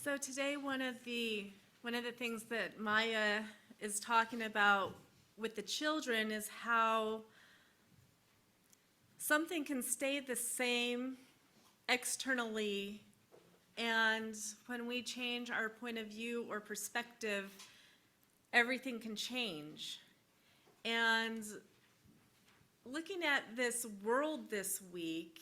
So today one of the things that Maya is talking about with the children is how something can stay the same externally, and when we change our point of view or perspective, everything can change. And looking at this world this week,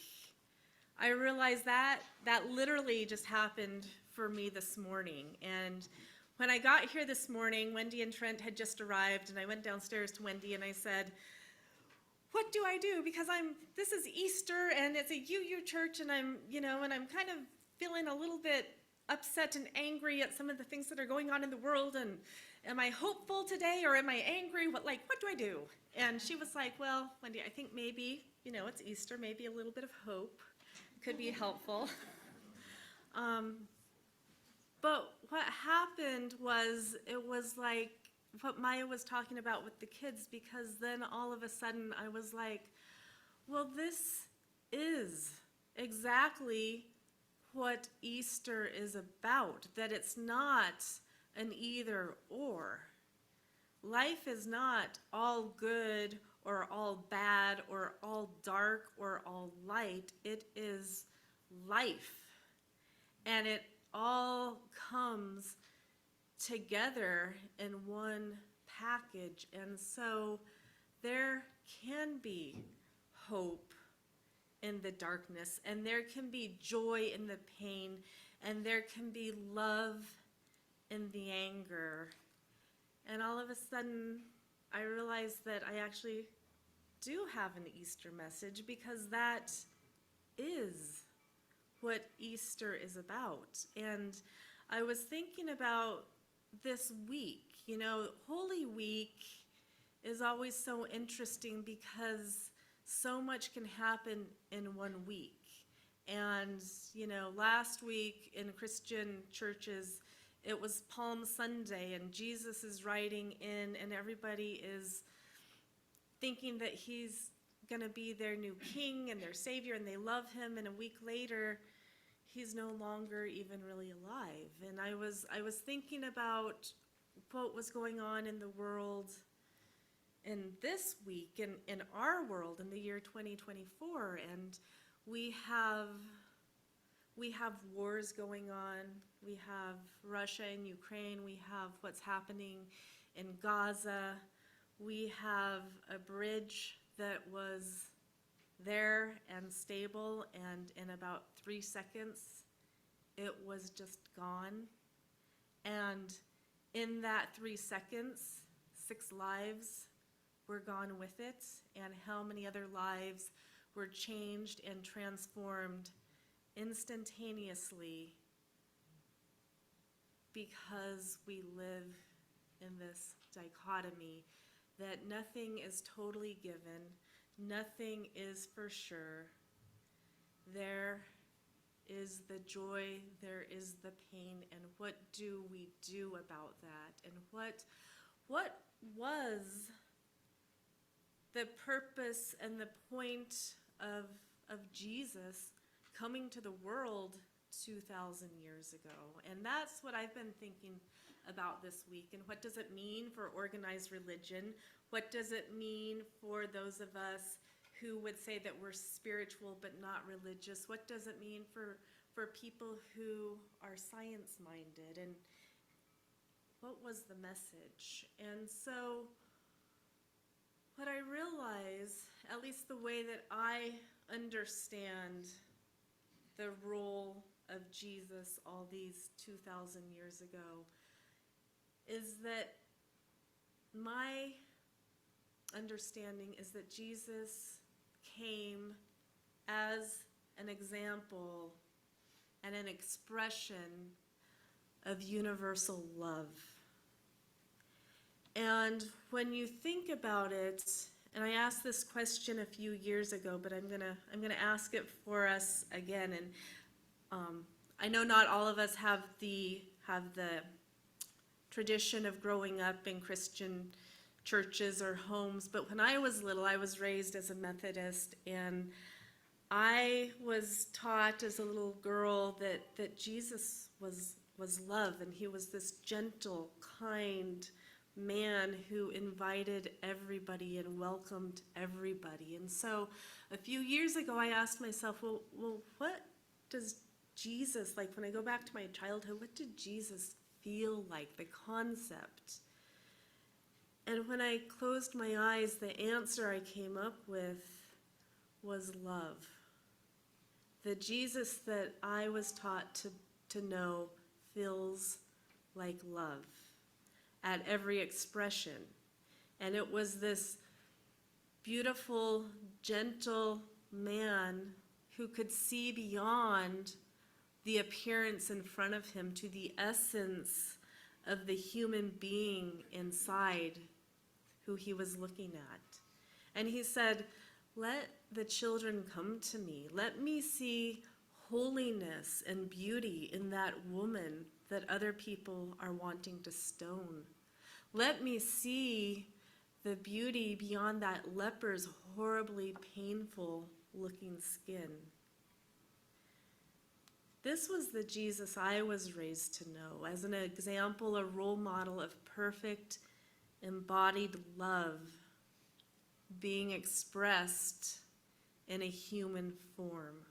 I realized that literally just happened for me this morning. And when I got here this morning, Wendy and Trent had just arrived, and I went downstairs to Wendy and I said, what do I do? Because this is Easter and it's a UU church, and I'm kind of feeling a little bit upset and angry at some of the things that are going on in the world. And am I hopeful today or am I angry? What do I do? And she was like, well, Wendy, I think maybe, it's Easter, maybe a little bit of hope could be helpful. But what happened was, it was like what Maya was talking about with the kids, because then all of a sudden I was like, well, this is exactly what Easter is about, that it's not an either or. Life is not all good or all bad or all dark or all light. It is life. And it all comes together in one package. And so there can be hope in the darkness, and there can be joy in the pain, and there can be love in the anger. And all of a sudden, I realized that I actually do have an Easter message, because that is what Easter is about. And I was thinking about this week. Holy Week is always so interesting because so much can happen in one week. And, last week in Christian churches, it was Palm Sunday, and Jesus is riding in, and everybody is thinking that he's going to be their new king and their savior, and they love him, and a week later, he's no longer even really alive. And I was thinking about what was going on in the world in this week, in our world, in the year 2024, and we have wars going on. We have Russia and Ukraine. We have what's happening in Gaza. We have a bridge that was there and stable, and in about 3 seconds, it was just gone. And in that 3 seconds, 6 lives were gone with it, and how many other lives were changed and transformed instantaneously, because we live in this dichotomy that nothing is totally given, nothing is for sure. There is the joy, there is the pain, and what do we do about that? And what was the purpose and the point of Jesus coming to the world 2,000 years ago? And that's what I've been thinking about this week. And what does it mean for organized religion? What does it mean for those of us who would say that we're spiritual but not religious? What does it mean for people who are science-minded? And what was the message? And so what I realize, at least the way that I understand the role of Jesus all these 2,000 years ago, is that my understanding is that Jesus came as an example and an expression of universal love. And when you think about it, and I asked this question a few years ago, but I'm gonna ask it for us again. And I know not all of us have the tradition of growing up in Christian churches or homes, but when I was little, I was raised as a Methodist, and I was taught as a little girl that Jesus was was love, and he was this gentle, kind man who invited everybody and welcomed everybody. And so a few years ago, I asked myself, well, what does Jesus, like when I go back to my childhood, what did Jesus feel like, the concept? And when I closed my eyes, the answer I came up with was love. The Jesus that I was taught to know feels like love at every expression. And it was this beautiful, gentle man who could see beyond the appearance in front of him to the essence of the human being inside who he was looking at. And he said, "Let the children come to me. Let me see holiness and beauty in that woman that other people are wanting to stone. Let me see the beauty beyond that leper's horribly painful looking skin." This was the Jesus I was raised to know, as an example, a role model of perfect, embodied love being expressed in a human form.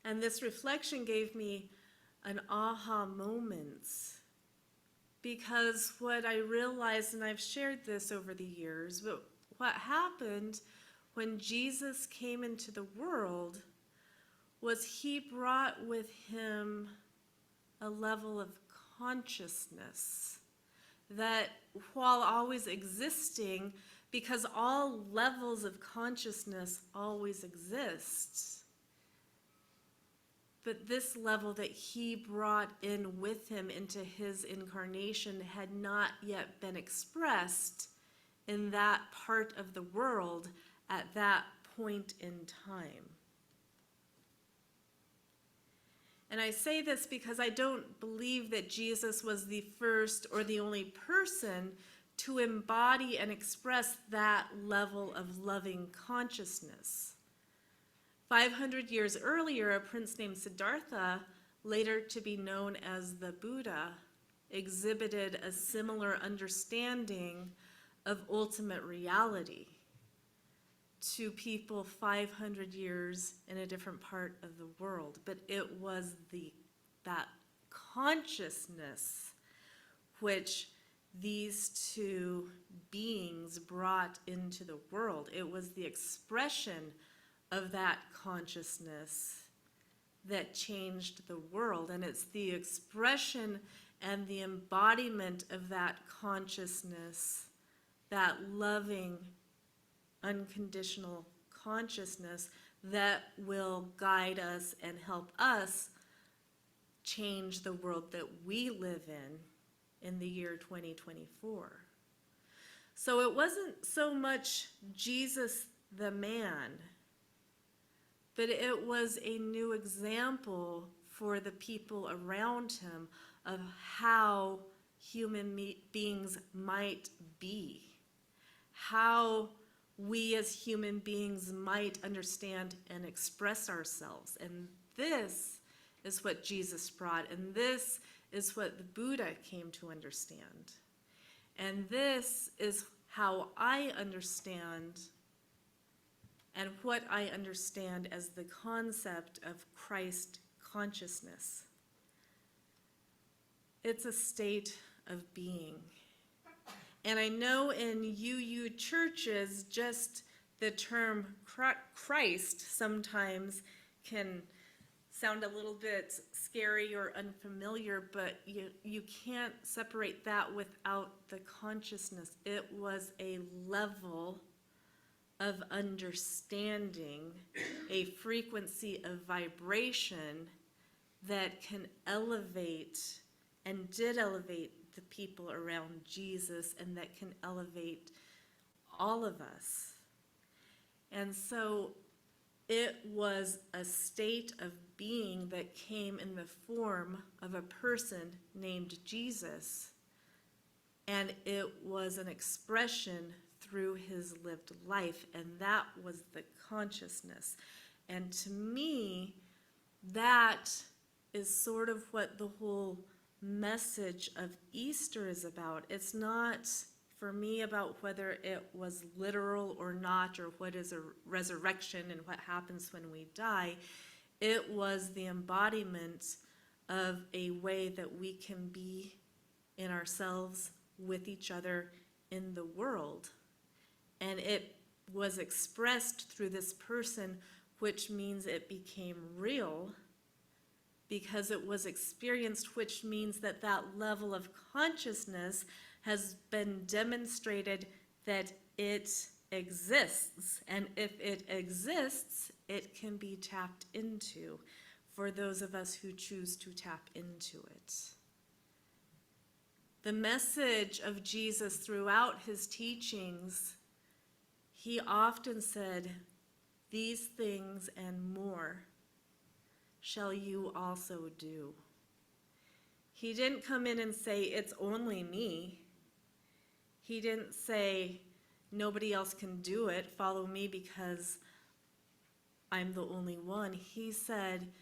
And this reflection gave me an aha moment, because what I realized, and I've shared this over the years, but what happened when Jesus came into the world was he brought with him a level of consciousness that, while always existing, because all levels of consciousness always exist, but this level that he brought in with him into his incarnation had not yet been expressed in that part of the world at that point in time. And I say this because I don't believe that Jesus was the first or the only person to embody and express that level of loving consciousness. 500 years earlier, a prince named Siddhartha, later to be known as the Buddha, exhibited a similar understanding of ultimate reality to people 500 years in a different part of the world. But it was that consciousness which these two beings brought into the world. It was the expression of that consciousness that changed the world. And it's the expression and the embodiment of that consciousness, that loving, unconditional consciousness, that will guide us and help us change the world that we live in the year 2024. So it wasn't so much Jesus the man, but it was a new example for the people around him of how human beings might be, how we as human beings might understand and express ourselves. And this is what Jesus brought, and this is what the Buddha came to understand. And this is how I understand, and what I understand as the concept of Christ consciousness. It's a state of being. And I know in UU churches, just the term Christ sometimes can sound a little bit scary or unfamiliar, but you can't separate that without the consciousness. It was a level of understanding, a frequency of vibration that can elevate and did elevate the people around Jesus, and that can elevate all of us. And so it was a state of being that came in the form of a person named Jesus, and it was an expression through his lived life, and that was the consciousness. And to me, that is sort of what the whole message of Easter is about. It's not, for me, about whether it was literal or not, or what is a resurrection and what happens when we die. It was the embodiment of a way that we can be in ourselves, with each other, in the world. And it was expressed through this person, which means it became real because it was experienced, which means that that level of consciousness has been demonstrated that it exists. And if it exists, it can be tapped into for those of us who choose to tap into it. The message of Jesus throughout his teachings, he often said, "These things and more shall you also do." He didn't come in and say, "It's only me." He didn't say, "Nobody else can do it, follow me because I'm the only one." He said,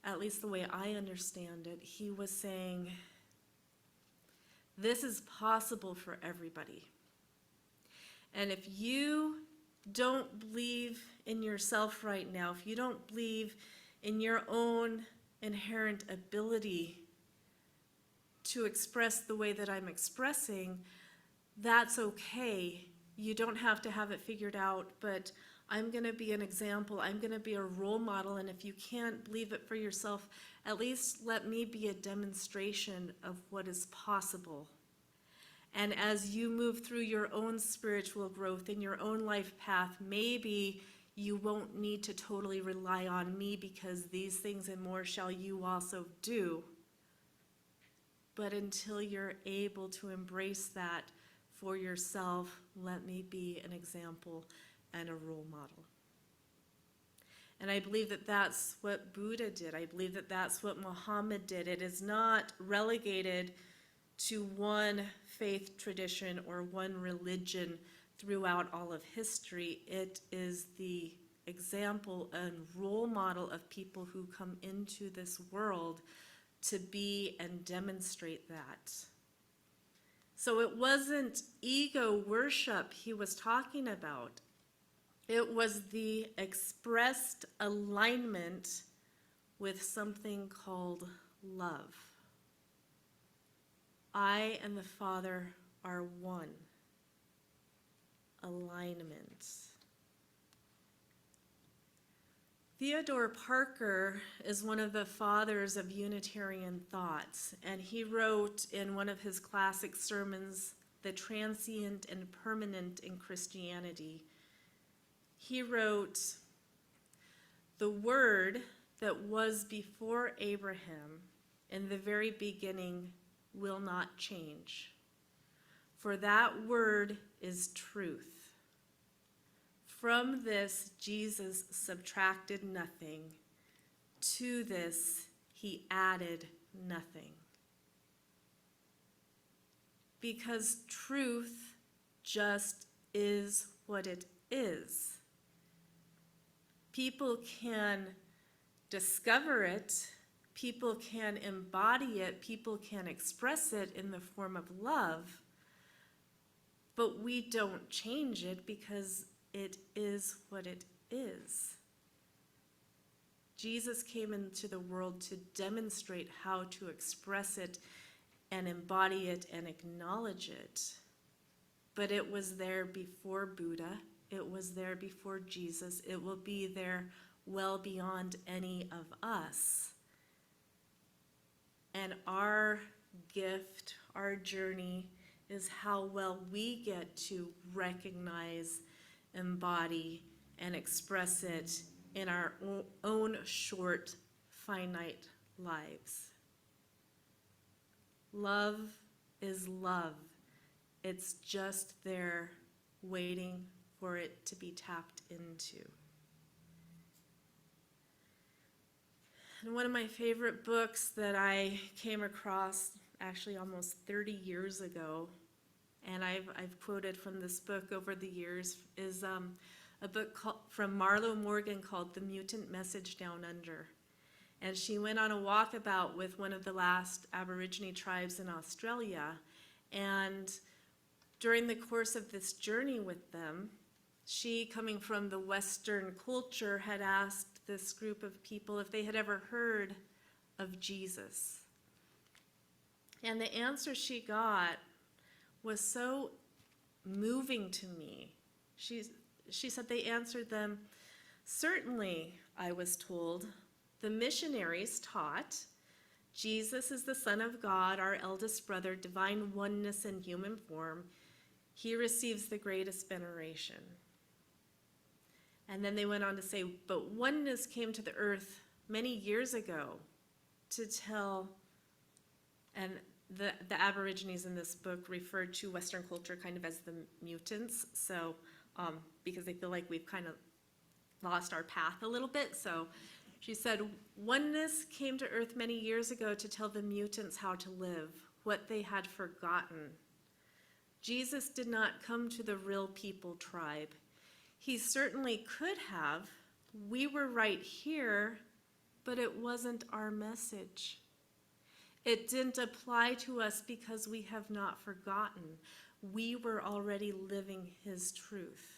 at least the way I understand it, he was saying, this is possible for everybody. And if you don't believe in yourself right now, if you don't believe in your own inherent ability to express the way that I'm expressing, that's okay. You don't have to have it figured out, but I'm going to be an example. I'm going to be a role model, and if you can't believe it for yourself, at least let me be a demonstration of what is possible. And as you move through your own spiritual growth in your own life path, maybe you won't need to totally rely on me because these things and more shall you also do. But until you're able to embrace that for yourself, let me be an example and a role model. And I believe that that's what Buddha did. I believe that that's what Muhammad did. It is not relegated to one faith tradition or one religion throughout all of history. It is the example and role model of people who come into this world to be and demonstrate that. So it wasn't ego worship he was talking about. It was the expressed alignment with something called love. I and the Father are one. Alignment. Theodore Parker is one of the fathers of Unitarian thought, and he wrote in one of his classic sermons, "The Transient and Permanent in Christianity." He wrote, "The Word that was before Abraham in the very beginning will not change, for that word is truth. From this Jesus subtracted nothing, to this he added nothing." Because truth just is what it is. People can discover it, people can embody it, people can express it in the form of love, but we don't change it because it is what it is. Jesus came into the world to demonstrate how to express it and embody it and acknowledge it. But it was there before Buddha. It was there before Jesus. It will be there well beyond any of us. And our gift, our journey, is how well we get to recognize, embody, and express it in our own short, finite lives. Love is love. It's just there waiting for it to be tapped into. And one of my favorite books that I came across actually almost 30 years ago, and I've quoted from this book over the years, is a book from Marlo Morgan called "The Mutant Message Down Under." And she went on a walkabout with one of the last Aborigine tribes in Australia. And during the course of this journey with them, she, coming from the Western culture, had asked this group of people if they had ever heard of Jesus. And the answer she got was so moving to me. She said they answered them, "Certainly, I was told, the missionaries taught Jesus is the Son of God, our eldest brother, divine oneness in human form. He receives the greatest veneration." And then they went on to say, but oneness came to the earth many years ago to tell, and the Aborigines in this book referred to Western culture kind of as the mutants, so because they feel like we've kind of lost our path a little bit. So she said, oneness came to earth many years ago to tell the mutants how to live, what they had forgotten. Jesus did not come to the real people tribe. He certainly could have. We were right here, but it wasn't our message. It didn't apply to us because we have not forgotten. We were already living his truth.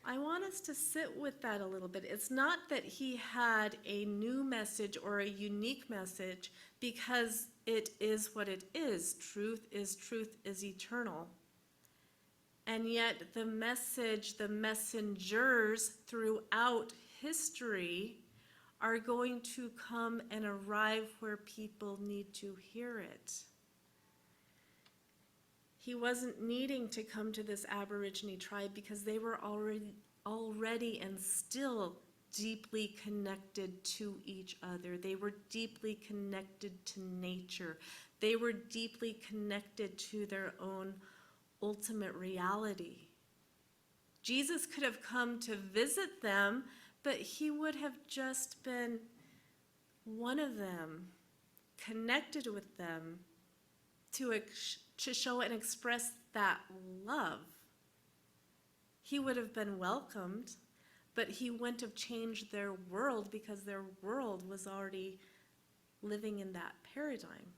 I want us to sit with that a little bit. It's not that he had a new message or a unique message, because it is what it is. Truth is eternal. And yet the message, the messengers throughout history are going to come and arrive where people need to hear it. He wasn't needing to come to this Aborigine tribe because they were already and still deeply connected to each other. They were deeply connected to nature. They were deeply connected to their own ultimate reality. Jesus could have come to visit them, but he would have just been one of them, connected with them to show and express that love. He would have been welcomed, but he wouldn't have changed their world because their world was already living in that paradigm.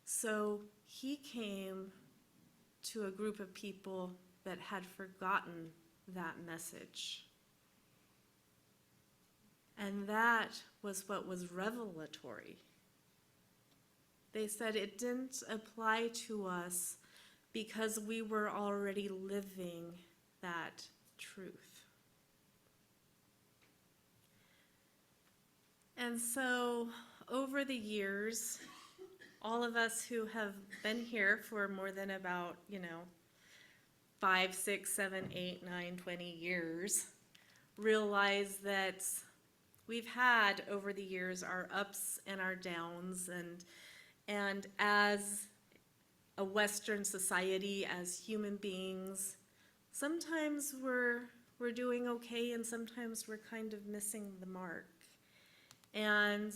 So he came to a group of people that had forgotten that message. And that was what was revelatory. They said it didn't apply to us because we were already living that truth. And so over the years, all of us who have been here for more than about, 5, 6, 7, 8, 9, 20 years, realize that we've had over the years our ups and our downs, and as a Western society, as human beings, sometimes we're doing okay and sometimes we're kind of missing the mark. And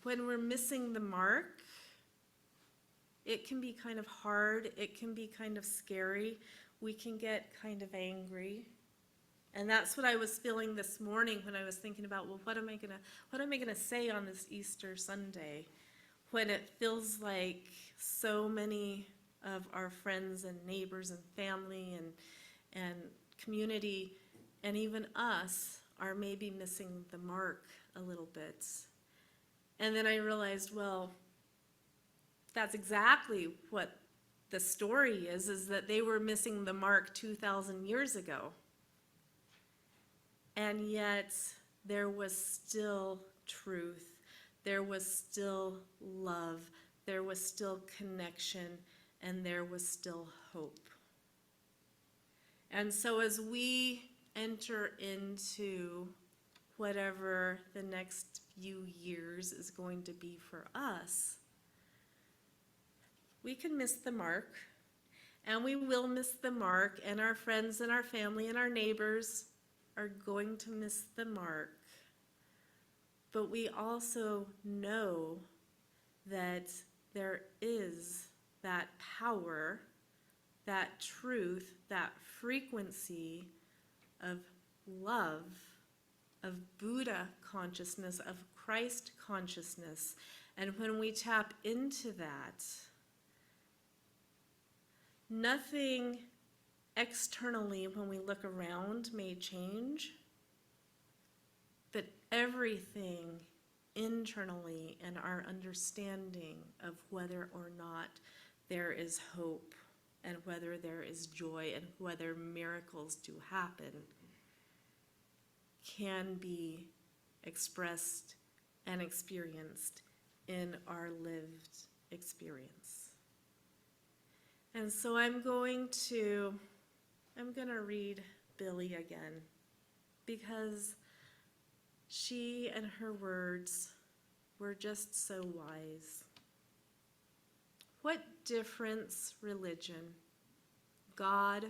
when we're missing the mark, it can be kind of hard, it can be kind of scary, we can get kind of angry. And that's what I was feeling this morning when I was thinking about, well, what am I gonna say on this Easter Sunday, when it feels like so many of our friends and neighbors and family and community and even us are maybe missing the mark a little bit. And then I realized, well, that's exactly what the story is that they were missing the mark 2,000 years ago. And yet there was still truth, there was still love, there was still connection, and there was still hope. And so as we enter into whatever the next few years is going to be for us, we can miss the mark, and we will miss the mark, and our friends and our family and our neighbors are going to miss the mark. But we also know that there is that power, that truth, that frequency of love, of Buddha consciousness, of Christ consciousness. And when we tap into that, nothing externally when we look around may change, but everything internally in our understanding of whether or not there is hope and whether there is joy and whether miracles do happen can be expressed and experienced in our lived experience. And so I'm going to read Billy again, because she and her words were just so wise. What difference religion, God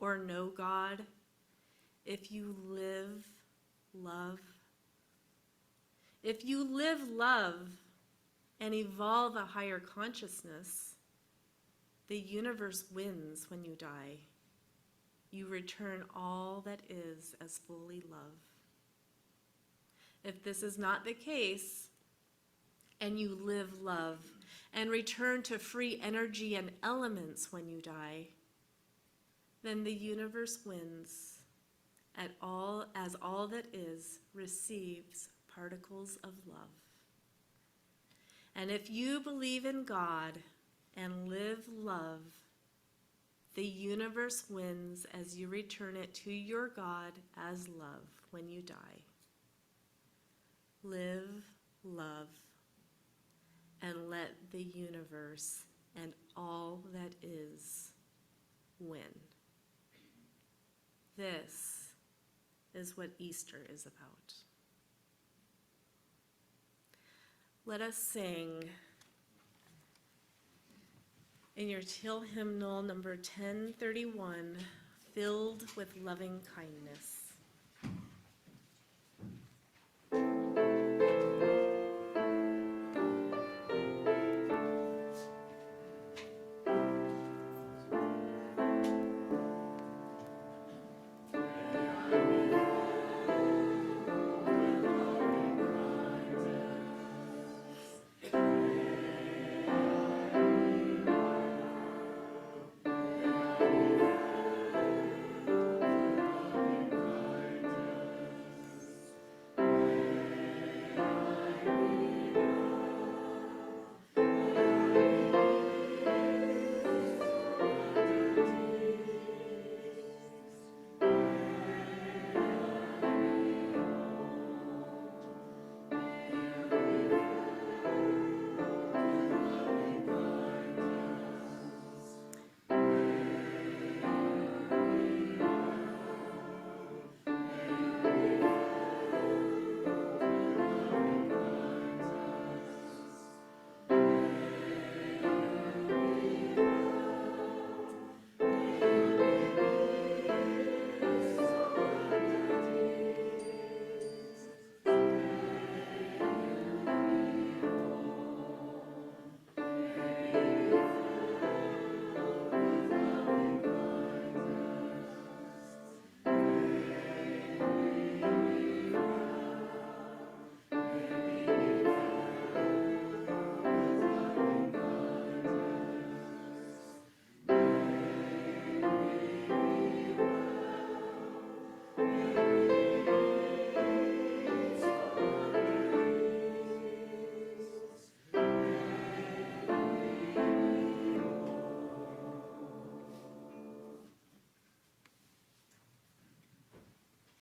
or no God, if you live love? If you live love and evolve a higher consciousness, the universe wins when you die. You return all that is as fully love. If this is not the case, and you live love and return to free energy and elements when you die, then the universe wins as all that is receives particles of love. And if you believe in God and live love, the universe wins as you return it to your God as love when you die. Live love and let the universe and all that is win. This is what Easter is about. Let us sing in your Till hymnal number 1031, Filled with Loving Kindness.